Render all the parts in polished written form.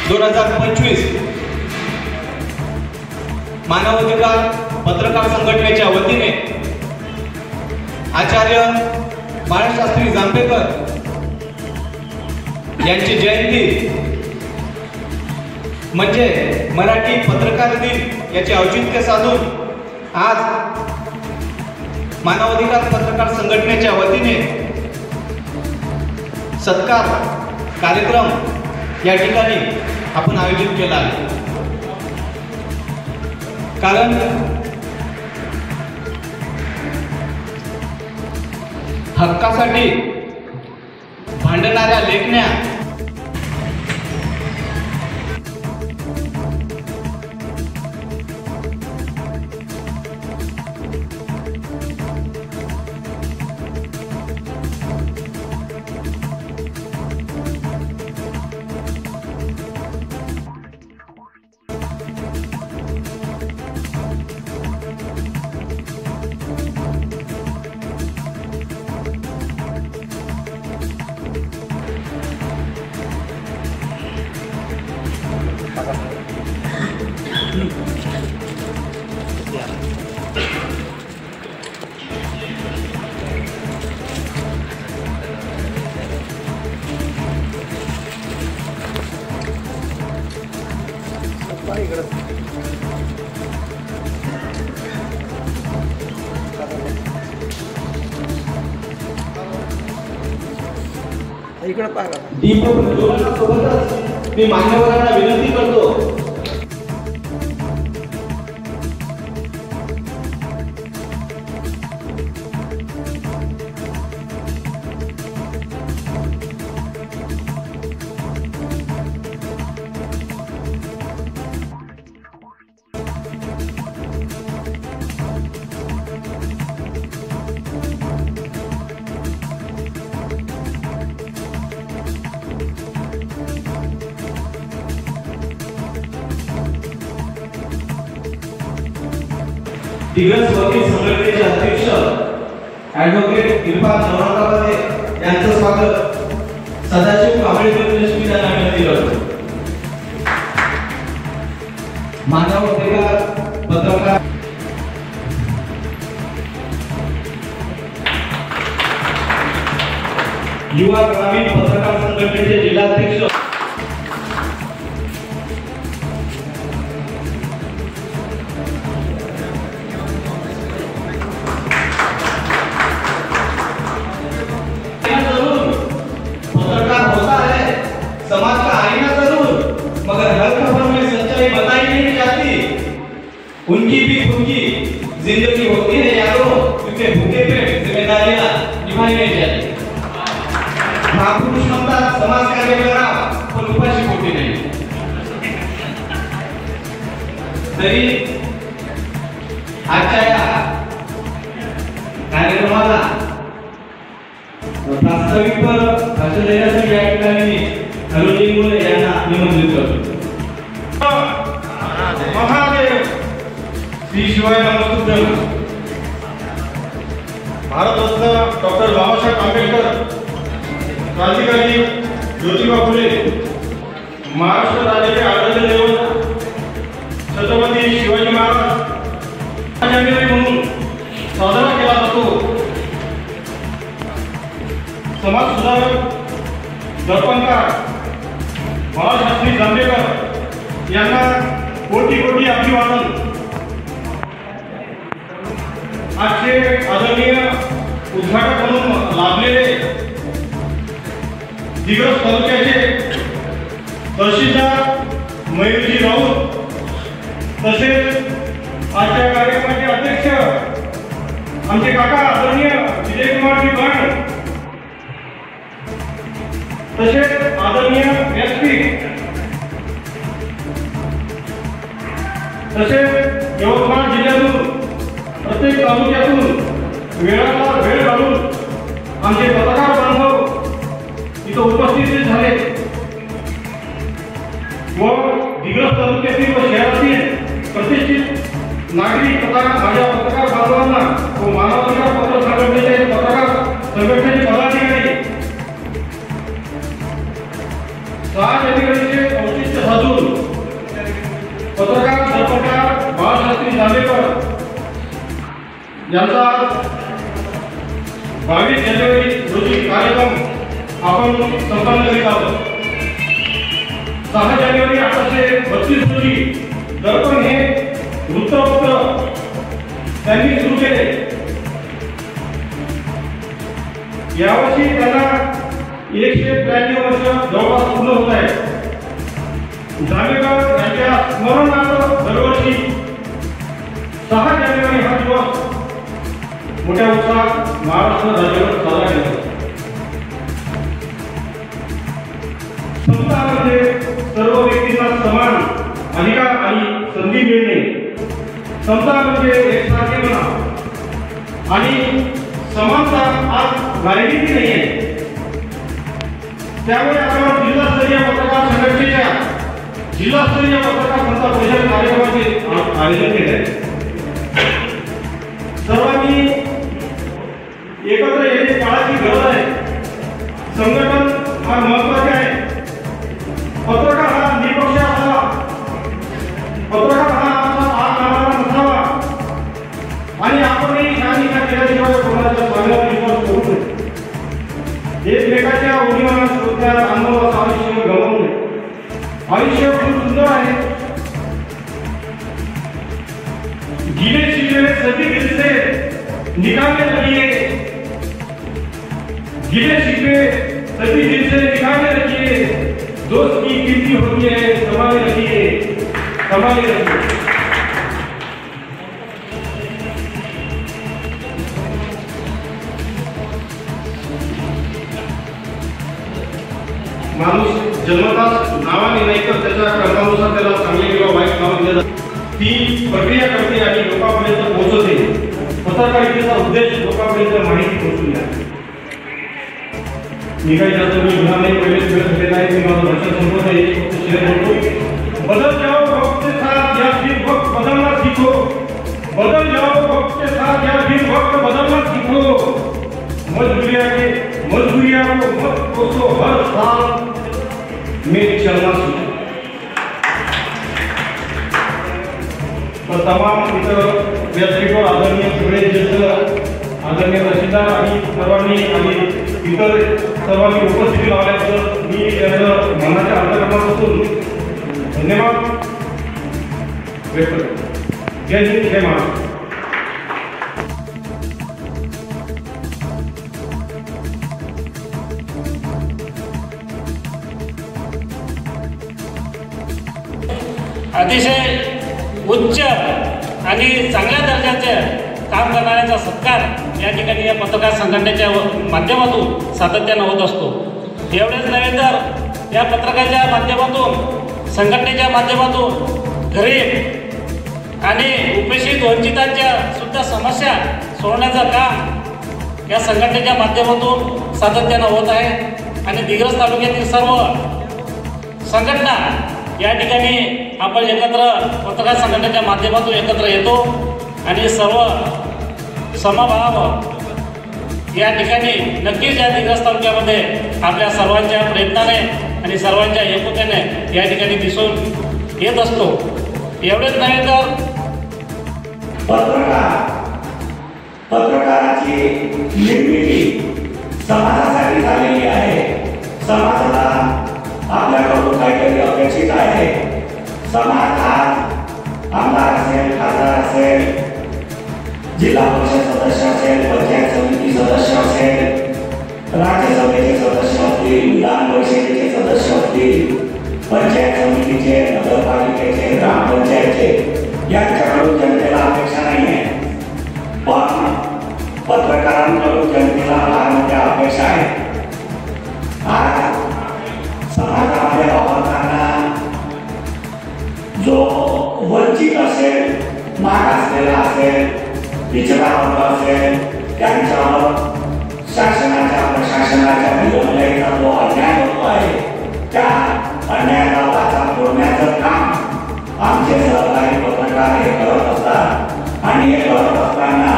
2025 मानवाधिकार पत्रकार संघटनेच्या वतीने आचार्य बाळशास्त्री जांभेकर यांची जयंती म्हणजे मराठी पत्रकार दिन याचे औचित्य साधून आज मानवाधिकार पत्रकार संघटनेच्या वतीने सत्कार कार्यक्रम या ठिकाणी आपण आयोजित केला आहे। कारण हक्कासाठी भांडणाऱ्या लेखण्या इकडे पाहा दीप प्रज्वलनासोबतच मी मान्यवरांना विनंती करतो दिग्रस वकील संघटनेचे अध्यक्ष ॲडव्होकेट इरफान नवराकाबादे यांचं स्वागत सदाशिव कांबळेकर विद्यापीठाला विनंती करतो। मानवाधिकार पत्रकार युवा ग्रामीण पत्रकार संघटनेचे जिल्हाध्यक्ष समाज का आईना जरूर मगर हर खबर में सच्चाई बताई नहीं जाती। उनकी भी खुद की जिंदगी होती है यारों, क्योंकि भूखे पेट जिम्मेदारियां निभाई नहीं जाती। महापुरुष म्हणतात समाज कार्य करा पण उपाशी पोटी नाही। तरी आजच्या या कार्यक्रमाला प्रास्ताविक पर भाषण देण्यासाठी या ठिकाणी हनुजीमुळे यांना निमंत्रित करतो। महादेव श्री शिवाय नमस्तुभ्यं। भारतरत्न डॉक्टर बाबासाहेब आंबेडकर, क्रांतिकारी ज्योतिबा फुले, महाराष्ट्र राज्याचे आराध्य दैवत छत्रपती शिवाजी महाराज जानेवारी म्हणून साजरा केला जातो। समाज सुधारक दर्पणकार बाळशास्त्री जांभेकर यांना कोटी कोटी अभिवादन। आजचे आदरणीय उद्घाटक म्हणून लाभलेले दिग्रस तालुक्याचे तहसीलदार मयूरजी राऊत, तसेच आजच्या कार्यक्रमाचे अध्यक्ष आमचे काका आदरणीय विजयकुमारजी बंड, तसेच आदरणीय एसपी, तसेच यवतमाळ जिल्ह्यातून प्रत्येक तालुक्यातून वेळाला वेळ काढून आमचे पत्रकार बांधव इथं उपस्थित झाले व दिग्रस तालुक्यातील व शहरातील प्रतिष्ठित नागरिक तथा माझ्या पत्रकार बांधवांना व मानवाधिकार पत्र संघटनेचे पत्रकार संघटनेचे पदाधिकारी 6 जानेवारीचे औचित्य साधून असून पत्रकार दर्पणकार बाळशास्त्री जांभेकर यांचा 22 जानेवारी रोजी कार्यक्रम आपण संपन्न करीत आहोत. 6 जानेवारी 1832 रोजी दर्पण हे वृत्तपत्र त्यांनी सुरू केले. यावर्षी त्यांना 192 वर्ष जवळपास पूर्ण होत आहे. जांभेकर यांच्या स्मरणार्थ दरवर्षी 6 जानेवारी हा दिवस मोठ्या उत्साहात महाराष्ट्र राज्यभर साजरा केला जातो. समता म्हणजे सर्व व्यक्तींना समान अधिकार आणि संधी मिळणे. समता म्हणजे एकसारखेपणा आणि समानता आज राहिलेली नाही आहे. त्यामुळे आपण जिल्हास्तरीय पत्रकार संघटनेच्या जिल्हास्तरीय पत्रकार संस्था परिषद कार्यक्रमाचे आयोजन केले. सर्वांनी एकत्र येण्याची काळाची गरज आहे. संघटन हा महत्त्वाचे आहे. पत्रकार हा निष्पक्ष असावा. पत्रकार हा आग लावणारा नसावा आणि आपणही ह्या केल्याशिवाय कोणाच्या चांगल्यावर विश्वास करू नये. एकमेकाच्या उणीवाना शोधण्यात अनुभवाचं आयुष्य गमावू नये. आयुष्य खूप सुंदर आहे. गिले शिकले सभी दिल से निकालने लगिए. गिले शिकवे सभी दिल से निकालने लगिए. दोस्त की गिनती होती है संभाले रखिए, संभाले रखिए. माणूस जन्मताच नावाने नाही तर त्याच्या कर्मानुसार त्याला चांगले किंवा वाईट नाव दिले जाते. ती प्रक्रिया करते आणि लोकांपर्यंत पोहोचवते. पत्रकारितेचा उद्देश लोकांपर्यंत माहिती पोहोचवून द्या. मी काही जास्त मी गुन्हा नाही पहिलेच वेळ झालेला आहे. मी माझं भाषण संपवत आहे. फक्त शेअर करतो. बदल जाओ वक्त के साथ या फिर वक्त बदलना सीखो. बदल जाओ वक्त के साथ या फिर वक्त बदलना सीखो. मजबूरियां को मत कोसो. हर साल में चलना सीखो. तमाम इतर व्यासपीठावर आदरणीय सगळे ज्येष्ठ आदरणीय तहसीलदार आणि सर्वांनी आणि इतर सर्वांनी उपस्थिती लावल्याबद्दल मी त्यांचं मनाच्या अंतःकरणापासून धन्यवाद व्यक्त करतो. जय हिंद, जय महाराष्ट्र. अतिशय उच्च आणि चांगल्या दर्जाचे काम करणाऱ्यांचा सत्कार या ठिकाणी या पत्रकार संघटनेच्या माध्यमातून सातत्यानं होत असतो. एवढेच नव्हे तर या पत्रकाच्या माध्यमातून संघटनेच्या माध्यमातून गरीब आणि उपेक्षित वंचितांच्या सुद्धा समस्या सोडवण्याचं काम या संघटनेच्या माध्यमातून सातत्यानं होत आहे. आणि दिग्रस तालुक्यातील सर्व संघटना या ठिकाणी आपण एकत्र पत्रकार संघटनेच्या माध्यमातून एकत्र येतो आणि सर्व समभाव या ठिकाणी नक्कीच या दिग्रस तालुक्यामध्ये आपल्या सर्वांच्या प्रयत्नाने आणि सर्वांच्या एकतेने या ठिकाणी दिसून येत असतो. एवढेच नाही तर पत्रकाराची निर्मिती समाजासाठी झालेली आहे. समाजाला आपल्याकडून काहीतरी अपेक्षित आहे. समाज आमदार असेल, खासदार असेल, जिल्हा परिषद सदस्य असेल, पंचायत समिती सदस्य असेल, राज्यसभेचे सदस्य असतील, विधान परिषदेचे सदस्य असतील, पंचायत समितीचे, नगरपालिकेचे, ग्रामपंचायतचे, यांच्याकडून जनतेला अपेक्षा नाही आहे. पण पत्रकारांकडून जनतेला फार मोठ्या अपेक्षा आहेत. आज समाजामध्ये वावरताना जो वंचित असेल, मागासलेला असेल, पिछडा वर्ग असेल, त्यांच्यावर शासनाच्या प्रशासनाच्या विरोधाचा जो अन्याय होतो आहे, त्या अन्यायाला वाचा फोडण्याचं काम आमचे सहकारी पत्रकार हे करत असतात. आणि हे करत असताना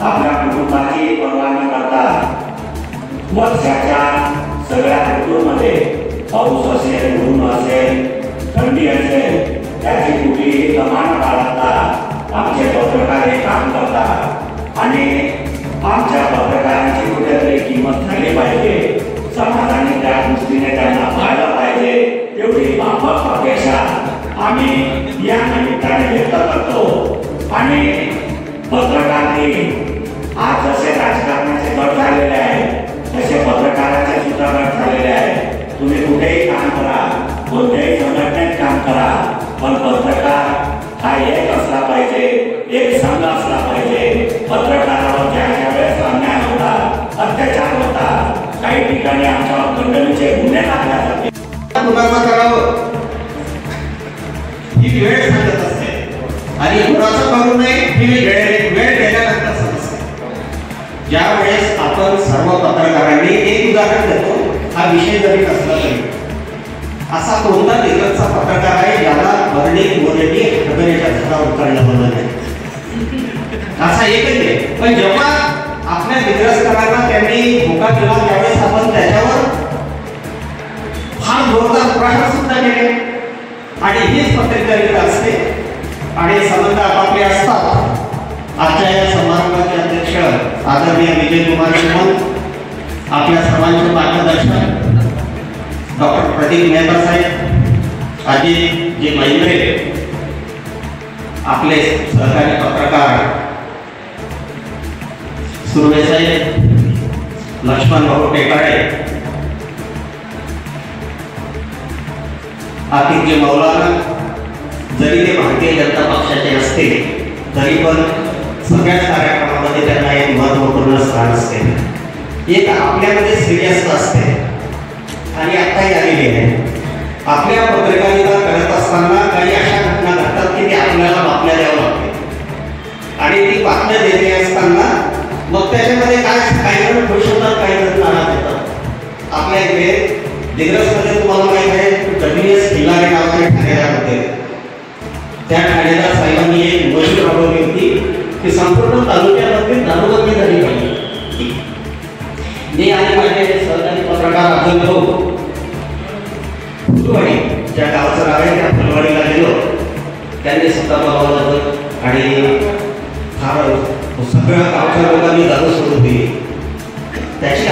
आपल्या कुटुंबाची पर्वा न करता वर्षाच्या सगळ्या ऋतूमध्ये पाऊस असेल, ऊन असेल, थंडी असेल त्याची कुठलीही कमान बाळगता आमचे पत्रकार हे काम करतात आणि आमच्या पत्रकारांची कुठेतरी किंमत झाली पाहिजे, समाजाने त्या दृष्टीने त्यांना पाहायला पाहिजे, एवढी माफक अपेक्षा आम्ही या निमित्ताने व्यक्त करतो। आणि पत्रकारांनी आज जसे राजकारणाचे गट झालेले आहेत तसे पत्रकारांचे सुद्धा गट झालेले आहेत। तुम्ही कुठेही काम करा, कोणत्याही संघटनेत काम करा, पण पत्रकार हा एक असला पाहिजे, एक संघ असला पाहिजे। पत्रकारावर ज्या वेळेस अन्याय होतात, अत्याचार होतात, काही ठिकाणी आमच्यावर खंडणीचे गुन्हे टाकले जातात, गुन्हा करावं ही वेळ सांगत असते आणि गुन्हाचं करू नये ही वेळ गेल्यानंतर समजते। ज्या वेळेस आपण सर्व पत्रकारांनी एक उदाहरण देतो, हा विषय जरी नसला तरी असा कोणता दिग्गजचा पत्रकार आहे ज्याला बर्डी मोरेटी हदरेच्या झाडावर उतरलं बोललं नाही, असा एकच आहे। पण जेव्हा आपल्या दिग्गजकारांना त्यांनी धोका दिला त्यावेळेस आपण त्याच्यावर फार जोरदार प्रहार सुद्धा केले आणि हीच पत्रकारिता असते आणि संबंध आपापले असतात। आजच्या या समारंभाचे अध्यक्ष आदरणीय विजय कुमार शिवण, आपल्या सर्वांचे मार्गदर्शक डॉक्टर प्रदीप मेहता साहेब, अजित जी महिंद्रे, आपले सहकारी पत्रकार सुर्वे साहेब, लक्ष्मण भाऊ टेकाडे, आतिफ जी मौलाना, जरी ते भारतीय जनता पक्षाचे असते तरी पण सगळ्याच कार्यक्रमामध्ये त्यांना एक महत्त्वपूर्ण स्थान असते, एक आपल्यामध्ये सिरियस असते आणि आत्ताही आलेली आहे। आपल्या पत्रकारिता करत असताना काही अशा घटना घडतात की ते आपल्याला बातम्या द्यावं लागते आणि ती बातम्या देते असताना मग त्याच्यामध्ये काय काही जण खुश होतात, काही जण नाराज होतात। आपल्या इथे दिग्रसमध्ये तुम्हाला माहिती आहे WS खिल्लारे नावाचे ठाणेदार होते, त्या ठाणेदार साहेबांनी एक मोहीम राबवली होती की संपूर्ण तालुक्यामध्ये दारूबंदी झाली पाहिजे। मी आणि माझे सहकारी पत्रकार अजून भाऊ फुलवाडी, ज्या गावचं नाव आहे त्या फुलवाडीला गेलो, त्यांनी सुद्धा बोलावलं आणि फार सगळ्या गावच्या लोकांनी दारू सोडून दिली। त्याची